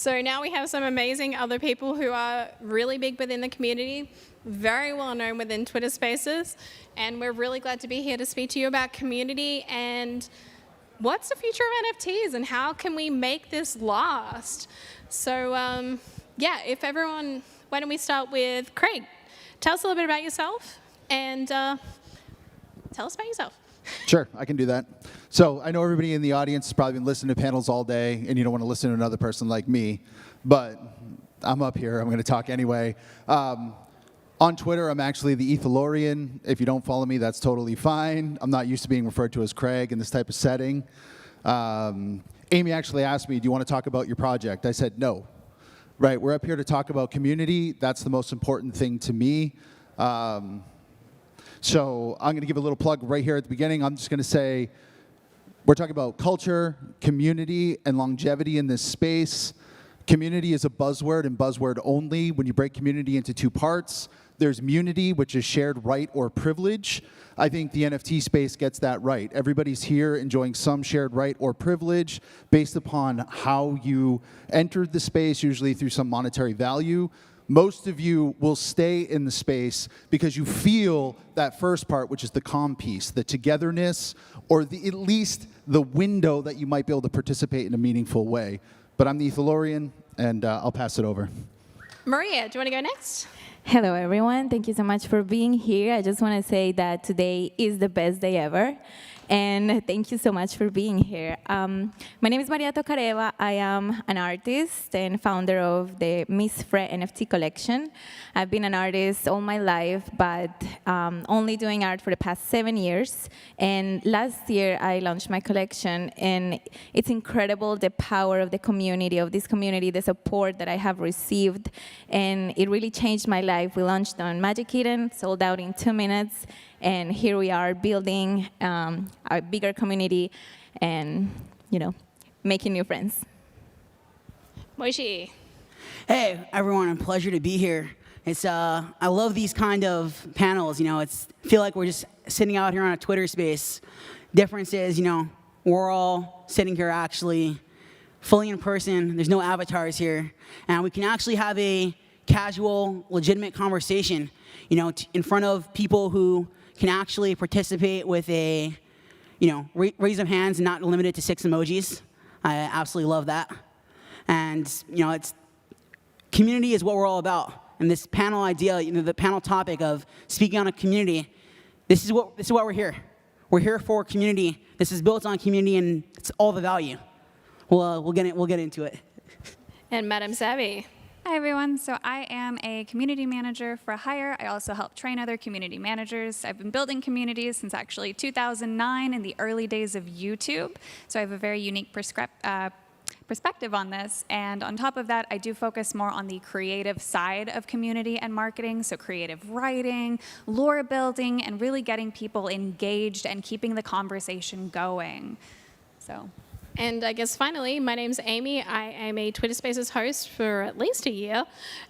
So now we have some amazing other people who are really big within the community, very well known within Twitter Spaces, and we're really glad to be here to speak to you about community and what's the future of NFTs and how can we make this last. So if everyone, why don't we start with Craig? Tell us a little bit about yourself and tell us about yourself. Sure, I can do that. So I know everybody in the audience has probably been listening to panels all day, and you don't want to listen to another person like me, but I'm up here. I'm going to talk anyway. On Twitter, I'm actually the Etholorian. If you don't follow me, that's totally fine. I'm not used to being referred to as Craig in this type of setting. Amy actually asked me, do you want to talk about your project? I said no. Right, we're up here to talk about community. That's the most important thing to me. So I'm going to give a little plug right here at the beginning. I'm just going to say we're talking about culture, community, and longevity in this space. Community is a buzzword and buzzword only. When you break community into two parts, there's munity, which is shared right or privilege. I think the NFT space gets that right. Everybody's here enjoying some shared right or privilege based upon how you entered the space, usually through some monetary value. Most of you will stay in the space because you feel that first part, which is the calm piece, the togetherness, or at least the window that you might be able to participate in a meaningful way. But I'm the Etholorian, and I'll pass it over. Maria, do you want to go next? Hello, everyone. Thank you so much for being here. I just want to say that today is the best day ever. And thank you so much for being here. My name is Tokareva. I am an artist and founder of the Miss Fre NFT collection. I've been an artist all my life, but only doing art for the past 7 years. And last year, I launched my collection, and it's incredible the power of the community, the support that I have received, and it really changed my life. We launched on Magic Eden, sold out in 2 minutes, and here we are building a bigger community and, making new friends. Moishe. Hey, everyone, a pleasure to be here. I love these kind of panels, feel like we're just sitting out here on a Twitter space. Difference is, we're all sitting here actually fully in person. There's no avatars here. And we can actually have a casual, legitimate conversation, in front of people who can actually participate with a, raise of hands and not limited to 6 emojis. I absolutely love that. And, community is what we're all about. And this panel idea, the panel topic of speaking on a community, this is what we're here. We're here for community. This is built on community, and it's all the value. We'll get into it. And Madam Savvy. Hi, everyone. So I am a community manager for hire. I also help train other community managers. I've been building communities since actually 2009 in the early days of YouTube. So I have a very unique perspective on this. And on top of that, I do focus more on the creative side of community and marketing. So creative writing, lore building, and really getting people engaged and keeping the conversation going. And I guess finally, my name's Amy. I am a Twitter Spaces host for at least a year.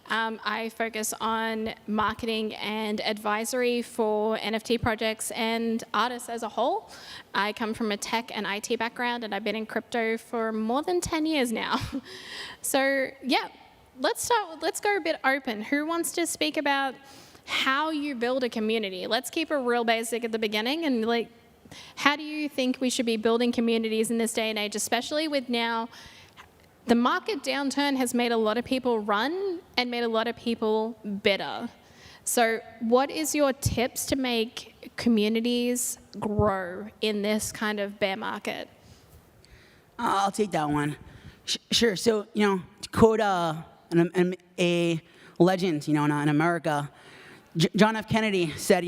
I focus on marketing and advisory for NFT projects and artists as a whole. I come from a tech and IT background, and I've been in crypto for more than 10 years now. So yeah, let's go a bit open. Who wants to speak about how you build a community? Let's keep it real basic at the beginning and how do you think we should be building communities in this day and age, especially with now the market downturn has made a lot of people run and made a lot of people bitter. So what is your tips to make communities grow in this kind of bear market? I'll take that one. Sure. So, to quote a legend, in America, John F. Kennedy said,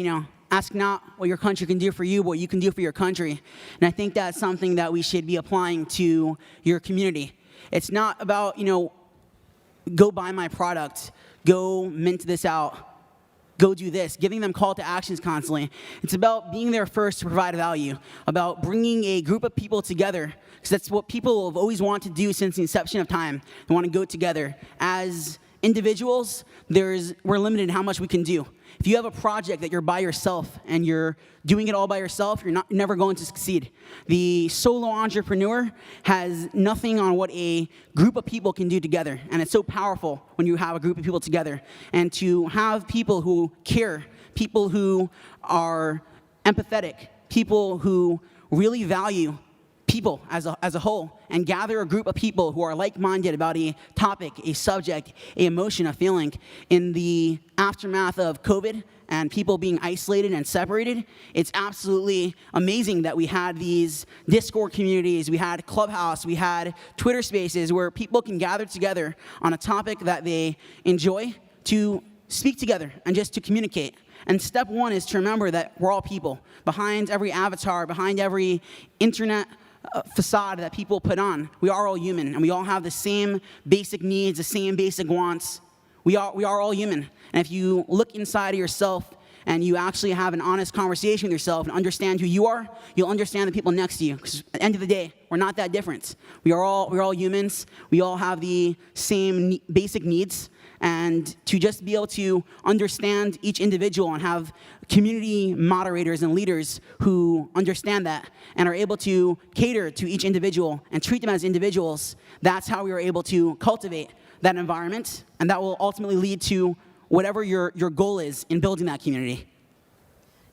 ask not what your country can do for you, but what you can do for your country. And I think that's something that we should be applying to your community. It's not about, go buy my product, go mint this out, go do this, giving them call to actions constantly. It's about being there first to provide value, about bringing a group of people together, because that's what people have always wanted to do since the inception of time. They want to go together as individuals, we're limited in how much we can do. If you have a project that you're by yourself and you're doing it all by yourself, you're never going to succeed. The solo entrepreneur has nothing on what a group of people can do together. And it's so powerful when you have a group of people together. And to have people who care, people who are empathetic, people who really value people as a whole, and gather a group of people who are like-minded about a topic, a subject, a emotion, a feeling. In the aftermath of COVID and people being isolated and separated, it's absolutely amazing that we had these Discord communities, we had Clubhouse, we had Twitter Spaces where people can gather together on a topic that they enjoy to speak together and just to communicate. And step one is to remember that we're all people. Behind every avatar, behind every internet facade that people put on, we are all human, and we all have the same basic needs, the same basic wants. We are all human. And if you look inside of yourself and you actually have an honest conversation with yourself and understand who you are, you'll understand the people next to you. Because at the end of the day, we're not that different. We're all humans. We all have the same basic needs. And to just be able to understand each individual and have community moderators and leaders who understand that and are able to cater to each individual and treat them as individuals, that's how we are able to cultivate that environment, and that will ultimately lead to whatever your goal is in building that community.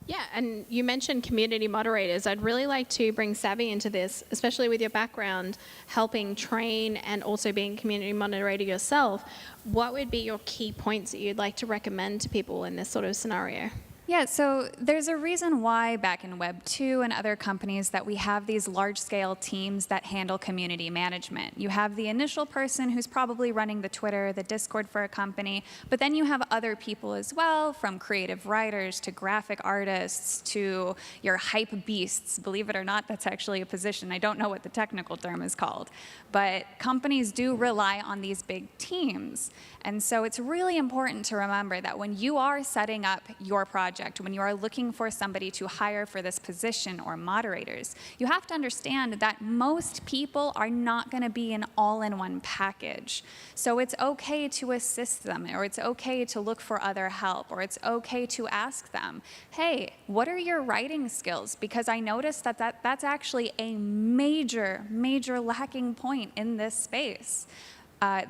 Yeah, and you mentioned community moderators. I'd really like to bring Savvy into this, especially with your background, helping train and also being a community moderator yourself. What would be your key points that you'd like to recommend to people in this sort of scenario? Yeah, so there's a reason why back in Web 2 and other companies that we have these large-scale teams that handle community management. You have the initial person who's probably running the Twitter, the Discord for a company, but then you have other people as well, from creative writers to graphic artists to your hype beasts. Believe it or not, that's actually a position. I don't know what the technical term is called, but companies do rely on these big teams. And so it's really important to remember that when you are setting up your project, when you are looking for somebody to hire for this position or moderators, you have to understand that most people are not going to be an all-in-one package. So it's okay to assist them, or it's okay to look for other help, or it's okay to ask them, hey, what are your writing skills? Because I noticed that's actually a major, major lacking point in this space.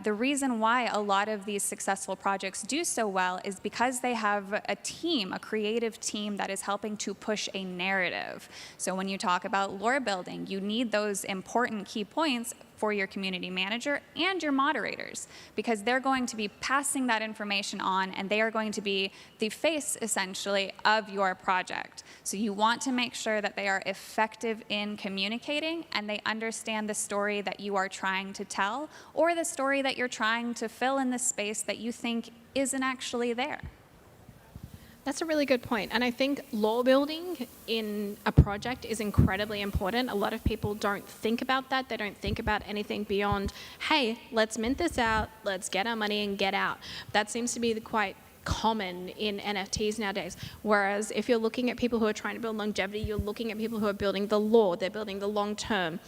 The reason why a lot of these successful projects do so well is because they have a team, a creative team that is helping to push a narrative. So when you talk about lore building, you need those important key points for your community manager and your moderators, because they're going to be passing that information on, and they are going to be the face, essentially, of your project. So you want to make sure that they are effective in communicating and they understand the story that you are trying to tell, or the story that you're trying to fill in the space that you think isn't actually there. That's a really good point. And I think lore building in a project is incredibly important. A lot of people don't think about that. They don't think about anything beyond, hey, let's mint this out, let's get our money and get out. That seems to be quite common in NFTs nowadays. Whereas if you're looking at people who are trying to build longevity, you're looking at people who are building the lore, they're building the long term.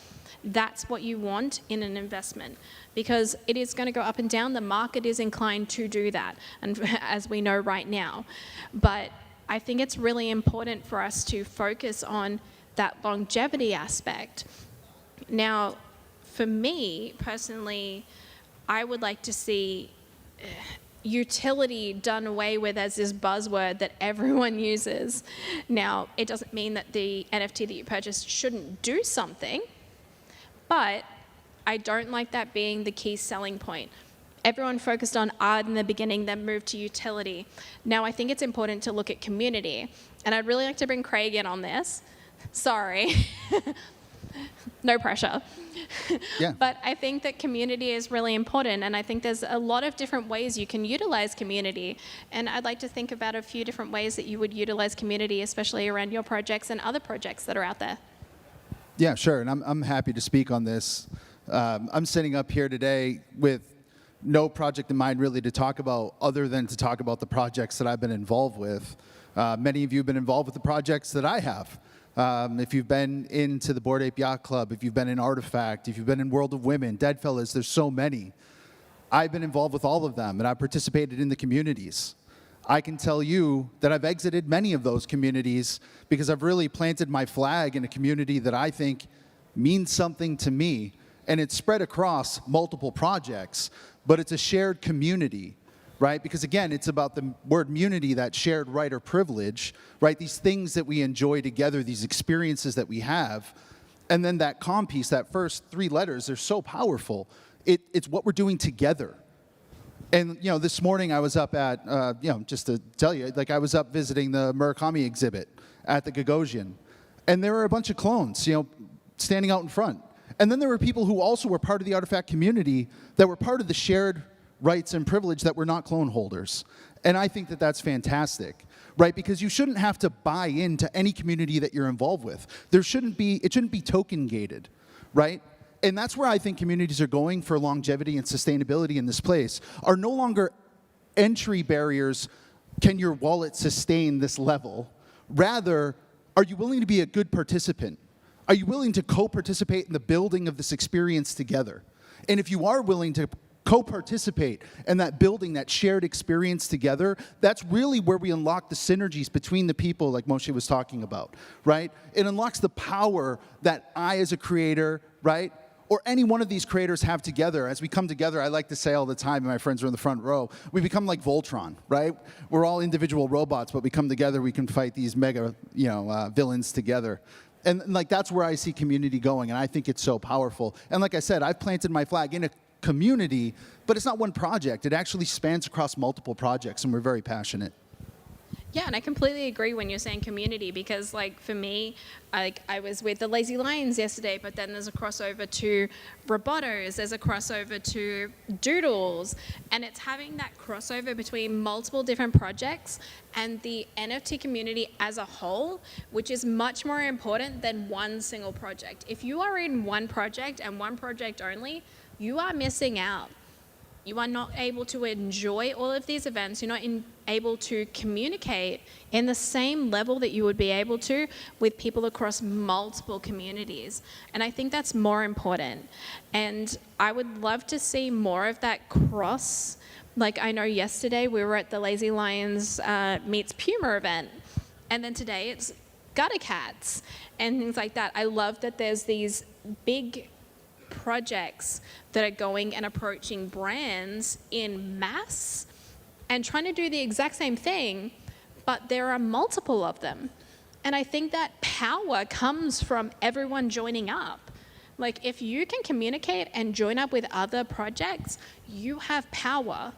That's what you want in an investment, because it is going to go up and down. The market is inclined to do that, and as we know right now. But I think it's really important for us to focus on that longevity aspect. Now, for me personally, I would like to see utility done away with as this buzzword that everyone uses. Now, it doesn't mean that the NFT that you purchased shouldn't do something, but I don't like that being the key selling point. Everyone focused on art in the beginning, then moved to utility. Now I think it's important to look at community, and I'd really like to bring Craig in on this. Sorry. No pressure. Yeah. But I think that community is really important, and I think there's a lot of different ways you can utilize community, and I'd like to think about a few different ways that you would utilize community, especially around your projects and other projects that are out there. Yeah, sure, and I'm happy to speak on this. I'm sitting up here today with no project in mind really to talk about, other than to talk about the projects that I've been involved with. Many of you have been involved with the projects that I have. If you've been into the Bored Ape Yacht Club, if you've been in Artifact, if you've been in World of Women, Deadfellas, there's so many. I've been involved with all of them, and I've participated in the communities. I can tell you that I've exited many of those communities because I've really planted my flag in a community that I think means something to me, and it's spread across multiple projects, but it's a shared community, right? Because again, it's about the word munity, that shared right or privilege, right? These things that we enjoy together, these experiences that we have, and then that com piece, that first 3 letters, they're so powerful. It's what we're doing together. And, this morning I was up at, just to tell you, like I was up visiting the Murakami exhibit at the Gagosian. And there were a bunch of clones, standing out in front. And then there were people who also were part of the artifact community that were part of the shared rights and privilege that were not clone holders. And I think that that's fantastic, right? Because you shouldn't have to buy into any community that you're involved with. It shouldn't be token gated, right? And that's where I think communities are going for longevity and sustainability in this place, are no longer entry barriers. Can your wallet sustain this level? Rather, are you willing to be a good participant? Are you willing to co-participate in the building of this experience together? And if you are willing to co-participate in that building, that shared experience together, that's really where we unlock the synergies between the people, like Moishe was talking about, right? It unlocks the power that I as a creator, right, or any one of these creators have together. As we come together, I like to say all the time, and my friends are in the front row, we become like Voltron, right? We're all individual robots, but we come together, we can fight these mega, villains together. And like that's where I see community going, and I think it's so powerful. And like I said, I've planted my flag in a community, but it's not one project. It actually spans across multiple projects, and we're very passionate. Yeah, and I completely agree when you're saying community, because like for me, I was with the Lazy Lions yesterday, but then there's a crossover to Robotos, there's a crossover to Doodles, and it's having that crossover between multiple different projects and the NFT community as a whole, which is much more important than one single project. If you are in one project and one project only, you are missing out. You are not able to enjoy all of these events. You're not able to communicate in the same level that you would be able to with people across multiple communities. And I think that's more important. And I would love to see more of that cross. Like I know yesterday we were at the Lazy Lions meets Puma event. And then today it's Gutter Cats and things like that. I love that there's these big projects that are going and approaching brands in mass and trying to do the exact same thing, but there are multiple of them. And I think that power comes from everyone joining up. Like if you can communicate and join up with other projects, you have power,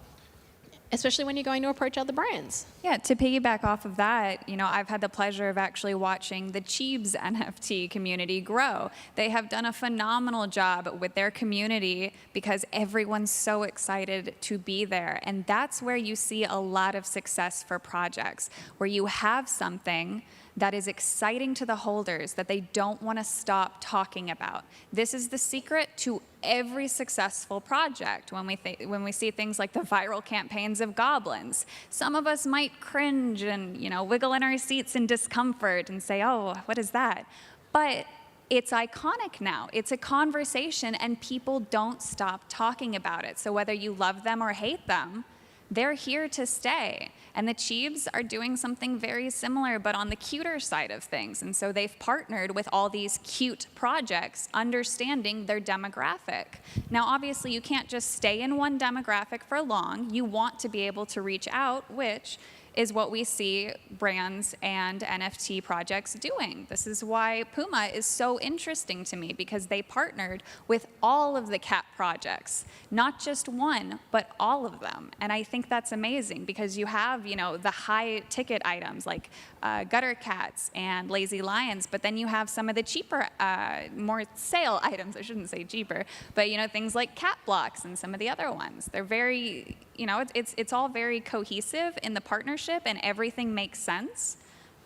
especially when you're going to approach other brands. Yeah, to piggyback off of that, I've had the pleasure of actually watching the Cheebs NFT community grow. They have done a phenomenal job with their community because everyone's so excited to be there. And that's where you see a lot of success for projects, where you have something that is exciting to the holders that they don't want to stop talking about. This is the secret to every successful project. When we see things like the viral campaigns of goblins, some of us might cringe and wiggle in our seats in discomfort and say, "Oh, what is that?" But it's iconic now. It's a conversation, and people don't stop talking about it. So whether you love them or hate them, they're here to stay. And the Cheebs are doing something very similar, but on the cuter side of things. And so they've partnered with all these cute projects, understanding their demographic. Now, obviously, you can't just stay in one demographic for long. You want to be able to reach out, which is what we see brands and NFT projects doing. This is why Puma is so interesting to me, because they partnered with all of the cat projects, not just one, but all of them. And I think that's amazing because you have, the high ticket items like gutter cats and lazy lions, but then you have some of the cheaper, more sale items. I shouldn't say cheaper, but things like cat blocks and some of the other ones. They're very, it's all very cohesive in the partnership, and everything makes sense.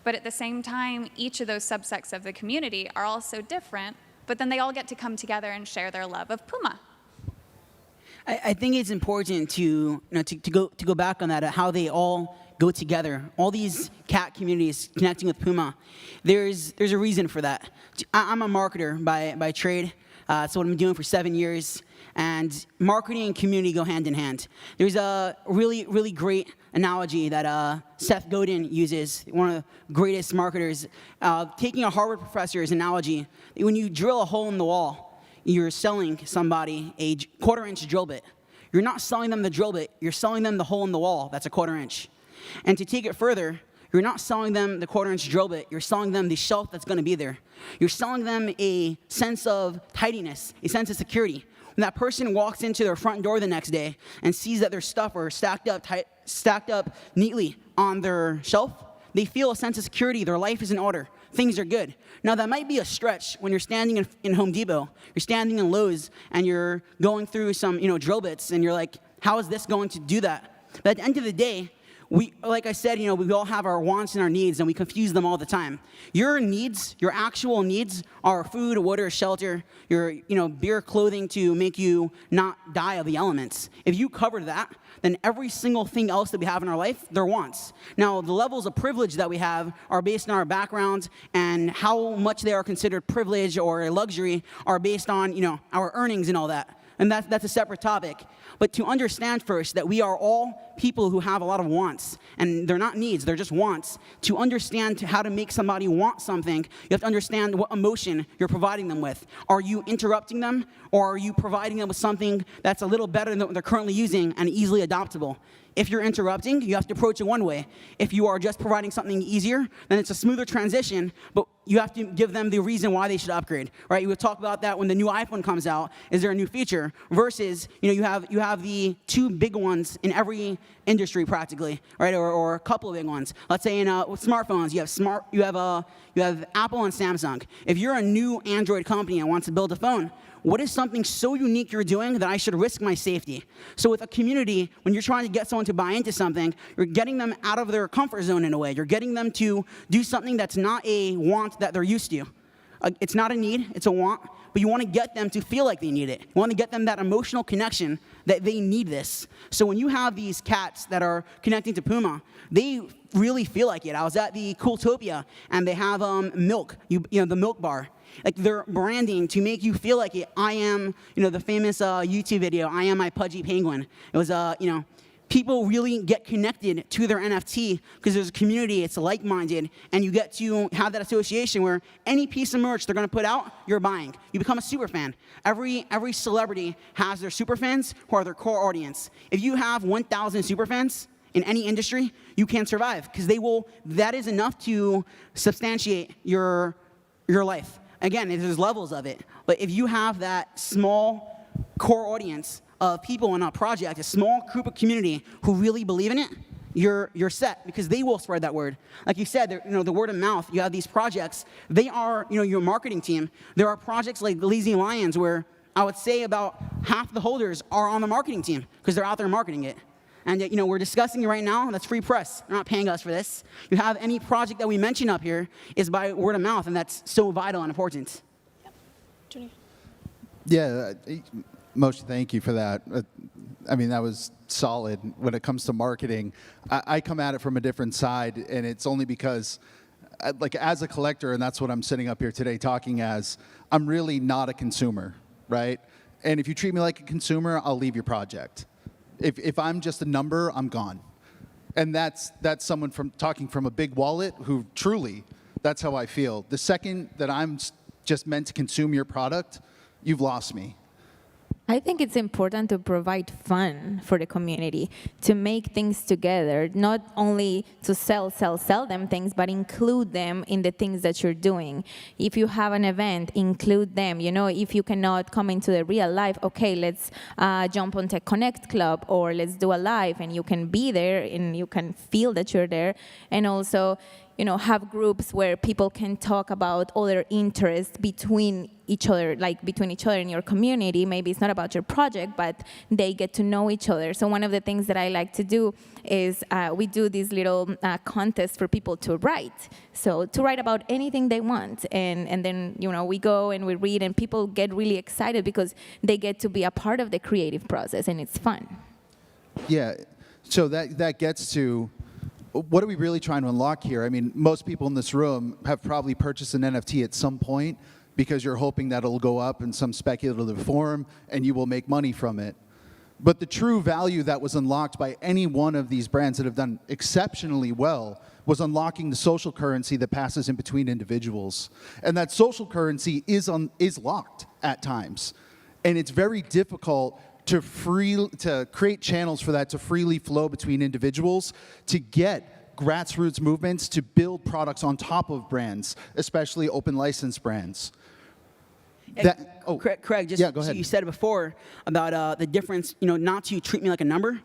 But at the same time, each of those subsects of the community are also different, but then they all get to come together and share their love of Puma. I think it's important to go back on that, how they all go together. All these cat communities connecting with Puma. There's a reason for that. I'm a marketer by trade. That's what I've been doing for 7 years. And marketing and community go hand in hand. There's a really, really great analogy that Seth Godin uses, one of the greatest marketers, taking a Harvard professor's analogy. When you drill a hole in the wall, you're selling somebody a quarter-inch drill bit. You're not selling them the drill bit, you're selling them the hole in the wall that's a quarter-inch. And to take it further, you're not selling them the quarter-inch drill bit, you're selling them the shelf that's going to be there. You're selling them a sense of tidiness, a sense of security. When that person walks into their front door the next day and sees that their stuff are stacked up neatly on their shelf, they feel a sense of security. Their life is in order. Things are good. Now, that might be a stretch when you're standing in Home Depot, you're standing in Lowe's, and you're going through some drill bits, and you're like, how is this going to do that? But at the end of the day, like I said, we all have our wants and our needs, and we confuse them all the time. Your needs, your actual needs, are food, water, shelter, your beer, clothing to make you not die of the elements. If you cover that, then every single thing else that we have in our life, they're wants. Now, the levels of privilege that we have are based on our background, and how much they are considered privilege or a luxury are based on our earnings and all that. And that's a separate topic. But to understand first that we are all people who have a lot of wants, and they're not needs, they're just wants. To understand how to make somebody want something, you have to understand what emotion you're providing them with. Are you interrupting them, or are you providing them with something that's a little better than what they're currently using and easily adoptable? If you're interrupting, you have to approach it one way. If you are just providing something easier, then it's a smoother transition, but you have to give them the reason why they should upgrade, right? We'll talk about that when the new iPhone comes out. Is there a new feature? Versus, you have the two big ones in every industry practically, right? Or a couple of big ones. Let's say with smartphones, you have Apple and Samsung. If you're a new Android company and wants to build a phone, what is something so unique you're doing that I should risk my safety? So with a community, when you're trying to get someone to buy into something, you're getting them out of their comfort zone in a way. You're getting them to do something that's not a want that they're used to. It's not a need, it's a want, but you want to get them to feel like they need it. You want to get them that emotional connection that they need this. So when you have these cats that are connecting to Puma, they really feel like it. I was at the Cooltopia, and they have milk, the milk bar. Like, they're branding to make you feel like it. I am, the famous YouTube video, I am my pudgy penguin. It was, people really get connected to their NFT because there's a community, it's like-minded, and you get to have that association where any piece of merch they're going to put out, you're buying. You become a super fan. Every celebrity has their super fans who are their core audience. If you have 1,000 super fans in any industry, you can survive because that is enough to substantiate your life. Again, there's levels of it, but if you have that small core audience of people in a project, a small group of community who really believe in it, you're set because they will spread that word. Like you said, the word of mouth. You have these projects. They are, your marketing team. There are projects like the Lazy Lions where I would say about half the holders are on the marketing team because they're out there marketing it. And we're discussing it right now. That's free press. They're not paying us for this. You have any project that we mention up here is by word of mouth, and that's so vital and important. Yep. Yeah, Moishe, thank you for that. That was solid. When it comes to marketing, I come at it from a different side, and it's only because, as a collector, and that's what I'm sitting up here today talking as, I'm really not a consumer, right? And if you treat me like a consumer, I'll leave your project. If I'm just a number, I'm gone. And that's someone talking from a big wallet who truly, that's how I feel. The second that I'm just meant to consume your product, you've lost me. I think it's important to provide fun for the community, to make things together, not only to sell them things, but include them in the things that you're doing. If you have an event, include them. If you cannot come into the real life, okay, let's jump on Tech Connect Club, or let's do a live, and you can be there, and you can feel that you're there. And also, have groups where people can talk about other interests between each other in your community. Maybe it's not about your project, but they get to know each other. So one of the things that I like to do is we do these little contests for people to write. So to write about anything they want. And then, we go and we read, and people get really excited because they get to be a part of the creative process, and it's fun. Yeah, so that gets to, what are we really trying to unlock here? Most people in this room have probably purchased an NFT at some point. because you're hoping that it'll go up in some speculative form and you will make money from it. But the true value that was unlocked by any one of these brands that have done exceptionally well was unlocking the social currency that passes in between individuals. And that social currency is locked at times. And it's very difficult to create channels for that to freely flow between individuals, to get grassroots movements to build products on top of brands, especially open license brands. Craig, just yeah, go ahead. So you said before about the difference, not to treat me like a number.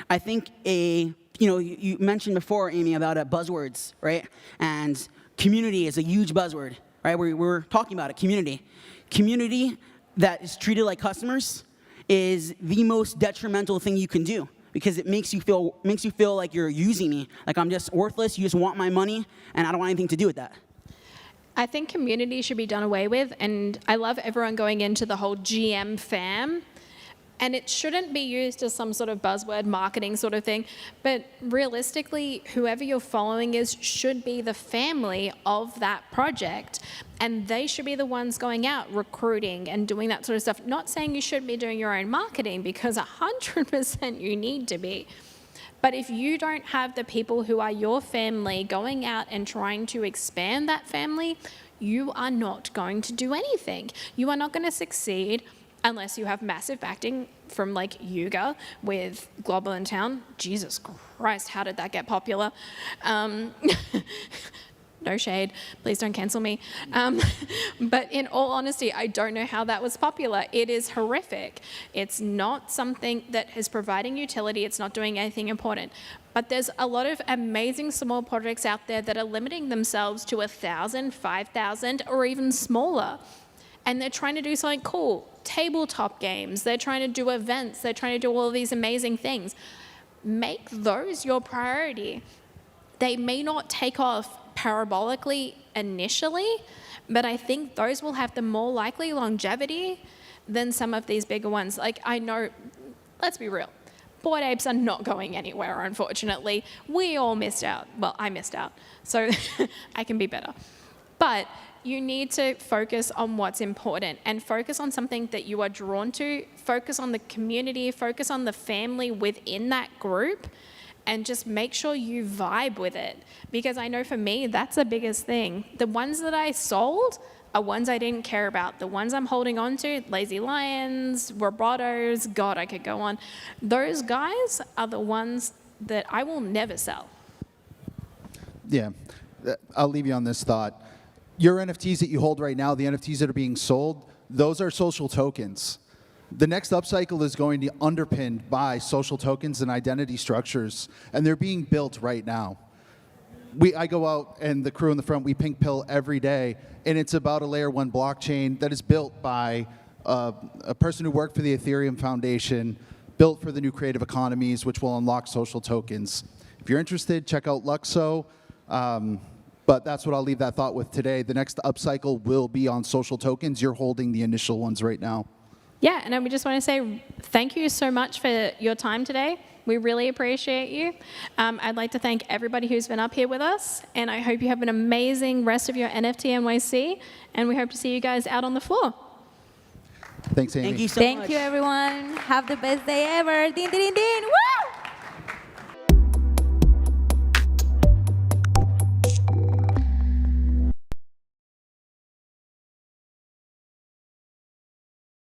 I think you mentioned before, Amy, about buzzwords, right? And community is a huge buzzword, right? We're talking about it, community. Community that is treated like customers is the most detrimental thing you can do, because it makes you feel like you're using me, like I'm just worthless, you just want my money, and I don't want anything to do with that. I think community should be done away with, and I love everyone going into the whole GM fam, and it shouldn't be used as some sort of buzzword marketing sort of thing, but realistically, whoever you're following should be the family of that project, and they should be the ones going out recruiting and doing that sort of stuff. Not saying you should be doing your own marketing, because 100% you need to be. But if you don't have the people who are your family going out and trying to expand that family, you are not going to do anything. You are not going to succeed unless you have massive backing from like Yuga with Global in Town. Jesus Christ, how did that get popular? No shade, please don't cancel me. But in all honesty, I don't know how that was popular. It is horrific. It's not something that is providing utility. It's not doing anything important. But there's a lot of amazing small projects out there that are limiting themselves to 1,000, 5,000, or even smaller. And they're trying to do something cool. Tabletop games, they're trying to do events, they're trying to do all of these amazing things. Make those your priority. They may not take off parabolically initially, but I think those will have the more likely longevity than some of these bigger ones. Like, I know, let's be real, Bored Apes are not going anywhere, unfortunately. We all missed out. Well, I missed out, so I can be better. But you need to focus on what's important and focus on something that you are drawn to, focus on the community, focus on the family within that group, and just make sure you vibe with it. Because I know for me, that's the biggest thing. The ones that I sold are ones I didn't care about. The ones I'm holding on to, Lazy Lions, Robotos, God, I could go on. Those guys are the ones that I will never sell. Yeah, I'll leave you on this thought. Your NFTs that you hold right now, the NFTs that are being sold, those are social tokens. The next upcycle is going to be underpinned by social tokens and identity structures, and they're being built right now. I go out, and the crew in the front, we pink pill every day, and it's about a layer 1 blockchain that is built by a person who worked for the Ethereum Foundation, built for the new creative economies, which will unlock social tokens. If you're interested, check out Luxo. But that's what I'll leave that thought with today. The next upcycle will be on social tokens. You're holding the initial ones right now. Yeah, and we just want to say thank you so much for your time today. We really appreciate you. I'd like to thank everybody who's been up here with us, and I hope you have an amazing rest of your NFT NYC, and we hope to see you guys out on the floor. Thanks, Amy. Thank you so much. Thank you, everyone. Have the best day ever. Din, din, din, din. Woo!